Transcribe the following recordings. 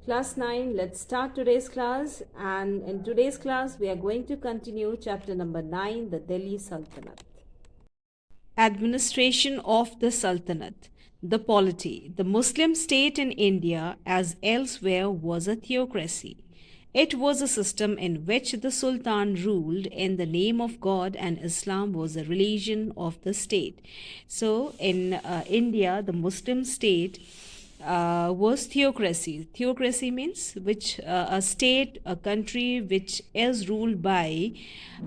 Class 9, let's start today's class. And in today's class, we are going to continue chapter number 9, the Delhi Sultanate. Administration of the Sultanate. The polity. The Muslim state in India, as elsewhere, was a theocracy. It was a system in which the Sultan ruled in the name of God, and Islam was the religion of the state. So, in India, the Muslim state was theocracy. Theocracy means which a state, a country which is ruled by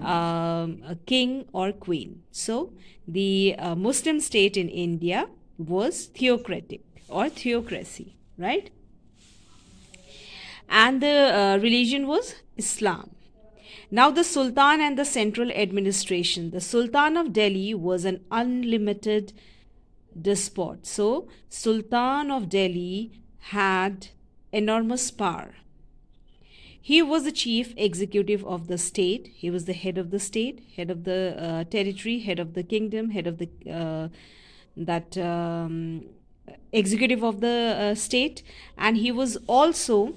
a king or queen. So the Muslim state in India was theocratic or theocracy, right? And the religion was Islam. Now, the Sultan and the central administration. The Sultan of Delhi was an unlimited despot. So, Sultan of Delhi had enormous power. He was the chief executive of the state. He was the head of the state, head of the territory, head of the kingdom, head of the executive of the state, and he was also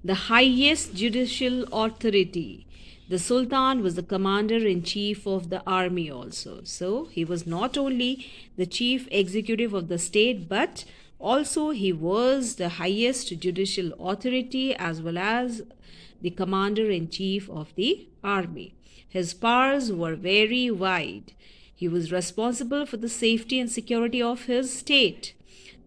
the highest judicial authority. The Sultan was the commander-in-chief of the army also. So he was not only the chief executive of the state, but also he was the highest judicial authority as well as the commander-in-chief of the army. His powers were very wide. He was responsible for the safety and security of his state.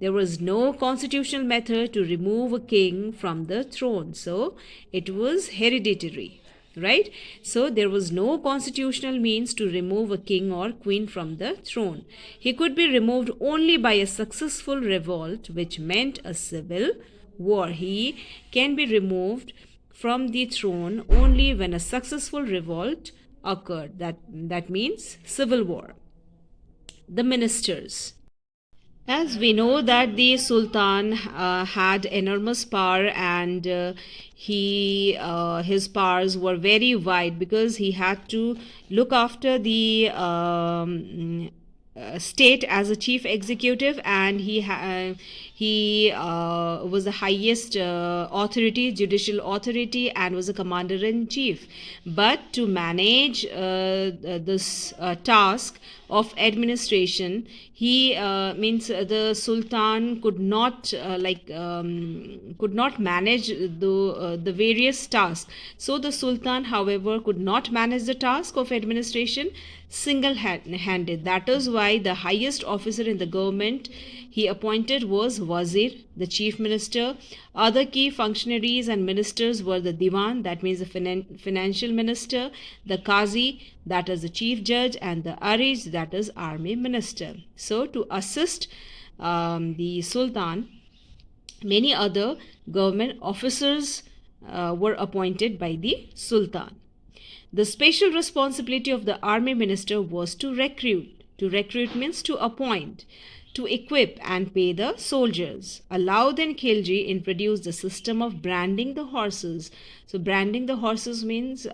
There was no constitutional method to remove a king from the throne. So it was hereditary, right? So there was no constitutional means to remove a king or queen from the throne. He could be removed only by a successful revolt, which meant a civil war. He can be removed from the throne only when a successful revolt occurred. That means civil war. The ministers. As we know that the Sultan had enormous power, and his powers were very wide because he had to look after the state as a chief executive, and he was the highest judicial authority, and was a commander in chief. But to manage this task of administration, he means the Sultan could not manage the various tasks. So the Sultan, however, could not manage the task of administration single-handed. That is why the highest officer in the government he appointed was Wazir, the chief minister. Other key functionaries and ministers were the Diwan, that means the financial minister, the Qazi, that is the chief judge, and the Arij, that is army minister. So to assist the Sultan, many other government officers were appointed by the Sultan. The special responsibility of the army minister was to recruit. To recruit means to appoint, to equip and pay the soldiers. Aladdin Khilji introduced the system of branding the horses. So branding the horses means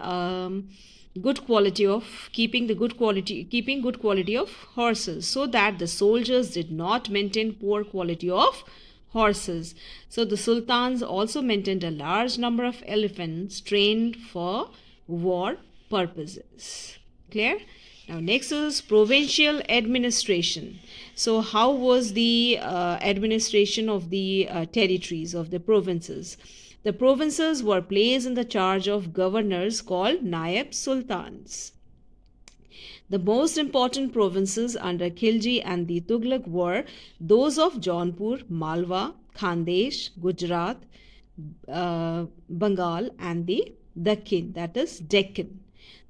good quality of keeping good quality of horses, so that the soldiers did not maintain poor quality of horses. So the sultans also maintained a large number of elephants trained for war purposes. Clear? Now next is provincial administration. So how was the administration of the territories, of the provinces? The provinces were placed in the charge of governors called Naib Sultans. The most important provinces under Khilji and the Tughlaq were those of Jaunpur, Malwa, Khandesh, Gujarat, Bengal, and the Dakhin, that is Deccan.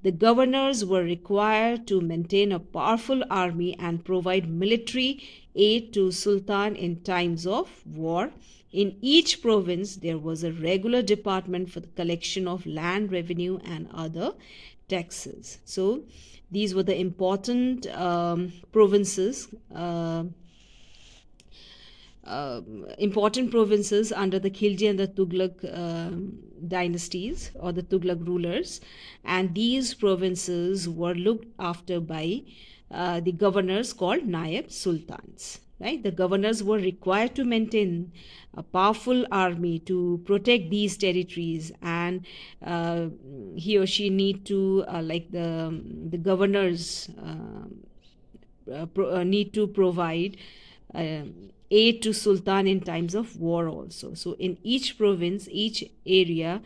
The governors were required to maintain a powerful army and provide military aid to Sultan in times of war. In each province, there was a regular department for the collection of land revenue and other taxes. So, these were the important provinces under the Khilji and the Tughlaq dynasties, or the Tughlaq rulers, and these provinces were looked after by the governors called Naib Sultans. right? The governors were required to maintain a powerful army to protect these territories, and uh, he or she need to like the governors need to provide aid to sultan in times of war also. So in each province, each area,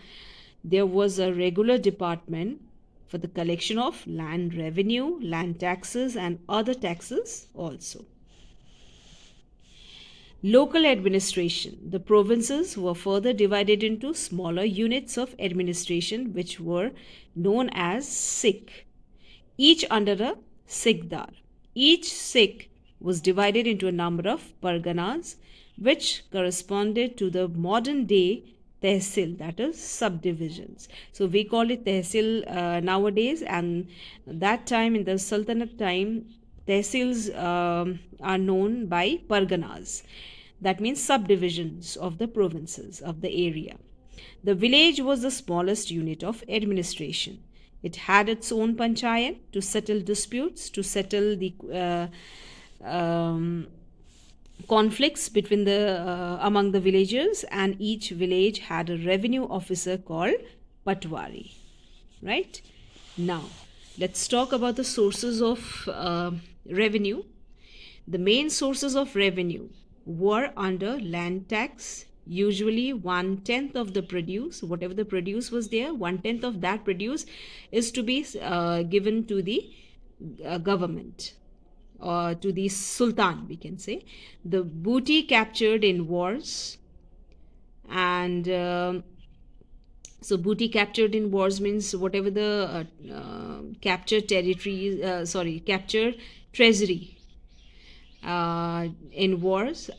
there was a regular department for the collection of land revenue, land taxes, and other taxes also. Local administration. The provinces were further divided into smaller units of administration which were known as Sikh, each under a Sikhdar. Each Sikh was divided into a number of parganas which corresponded to the modern day tehsil, that is subdivisions. So we call it tehsil nowadays, and that time in the Sultanate time, tehsils are known by parganas. That means subdivisions of the provinces of the area. The village was the smallest unit of administration. It had its own panchayat to settle disputes, to settle the conflicts between the among the villagers, and each village had a revenue officer called patwari. Right? Now, let's talk about the sources of revenue. The main sources of revenue were under land tax, usually 1/10 of the produce, whatever the produce was there, 1/10 of that produce is to be given to the government, or to the sultan, we can say. The booty captured in wars, and so booty captured in wars means whatever the captured territory, captured treasury in wars.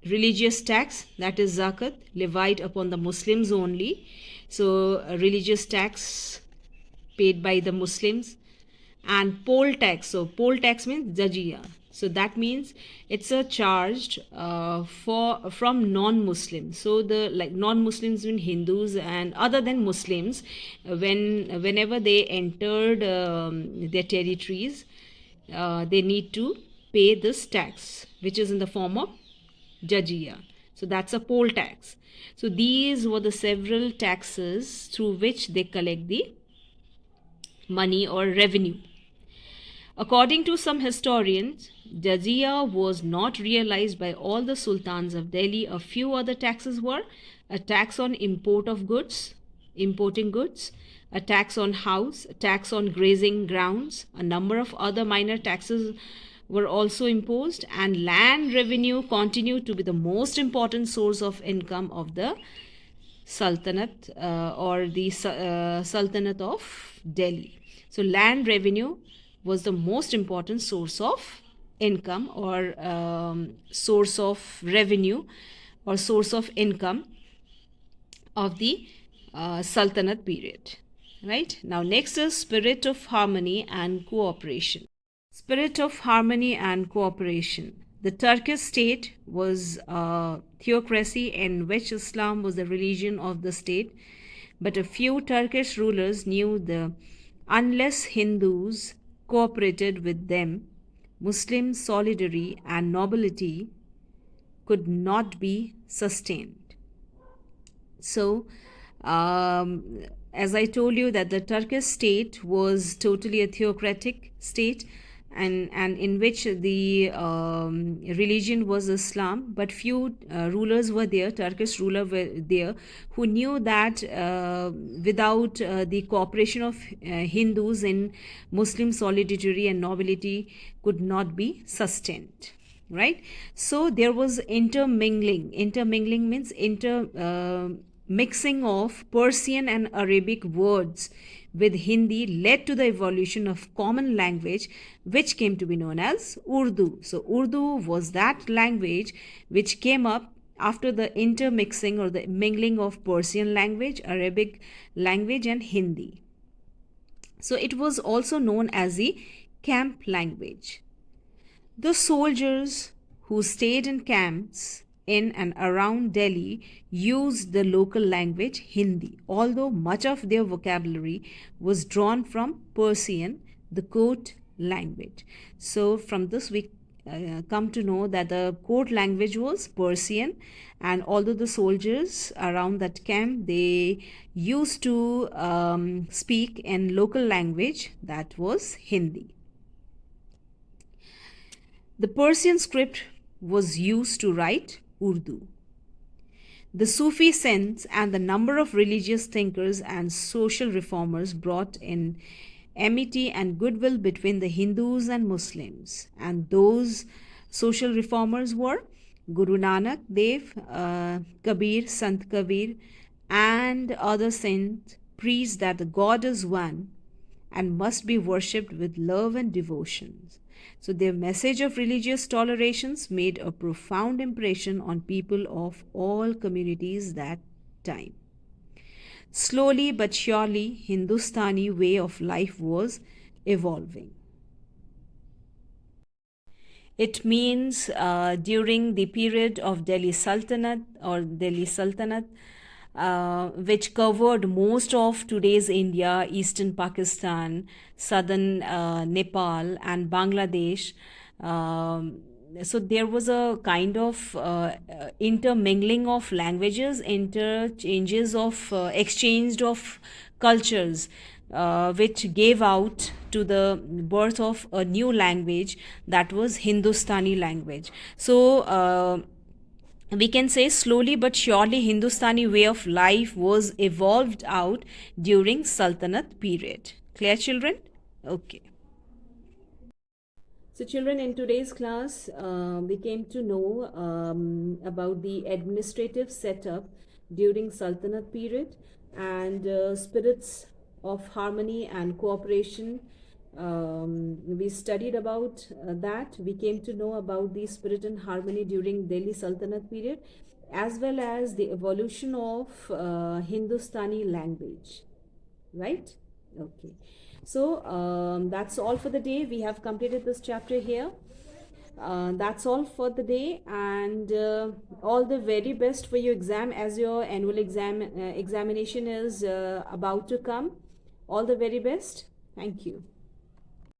Religious tax, that is zakat, levied upon the Muslims only. So religious tax paid by the Muslims. And poll tax. So poll tax means jizya. So that means it's a charged from non-Muslims. So the non-Muslims mean Hindus and other than Muslims, whenever they entered their territories, they need to pay this tax, which is in the form of jizya. So that's a poll tax. So these were the several taxes through which they collect the money or revenue. According to some historians, jizya was not realized by all the sultans of Delhi. A few other taxes were a tax on importing goods, a tax on house, a tax on grazing grounds. A number of other minor taxes were also imposed, and land revenue continued to be the most important source of income of the Sultanate or the Sultanate of Delhi. So land revenue was the most important source of income, or source of revenue, or source of income of the Sultanate period. Right? Now next is spirit of harmony and cooperation. Spirit of harmony and cooperation. The Turkish state was a theocracy in which Islam was the religion of the state, but a few Turkish rulers knew that unless Hindus cooperated with them, Muslim solidarity and nobility could not be sustained. So, as I told you, that the Turkish state was totally a theocratic state, and in which the religion was Islam, but few rulers were there, Turkish rulers were there, who knew that without the cooperation of Hindus in Muslim solidarity and nobility could not be sustained. Right? So there was intermingling. Intermingling means mixing of Persian and Arabic words with Hindi led to the evolution of common language, which came to be known as Urdu. So Urdu was that language which came up after the intermixing or the mingling of Persian language, Arabic language, and Hindi. So it was also known as the camp language. The soldiers who stayed in camps in and around Delhi used the local language Hindi, although much of their vocabulary was drawn from Persian, the court language. So from this we come to know that the court language was Persian, and although the soldiers around that camp, they used to speak in local language, that was Hindi. The Persian script was used to write Urdu. The Sufi saints and the number of religious thinkers and social reformers brought in amity and goodwill between the Hindus and Muslims. And those social reformers were Guru Nanak Dev, Kabir, Sant Kabir, and other saints preached that the God is one and must be worshipped with love and devotion. So their message of religious tolerations made a profound impression on people of all communities that time. Slowly but surely, Hindustani way of life was evolving. It means during the period of Delhi Sultanate, which covered most of today's India, eastern Pakistan, southern Nepal, and Bangladesh. So there was a kind of intermingling of languages, interchanges of exchange of cultures, which gave out to the birth of a new language, that was Hindustani language. So we can say slowly but surely Hindustani way of life was evolved out during Sultanate period. Clear, children? Okay. So, children, in today's class, we came to know about the administrative setup during Sultanate period and spirits of harmony and cooperation. We studied about that. We came to know about the spirit and harmony during Delhi Sultanate period, as well as the evolution of Hindustani language. Right? Okay. So that's all for the day. We have completed this chapter here. That's all for the day, and all the very best for your exam, as your annual examination is about to come. All the very best. Thank you.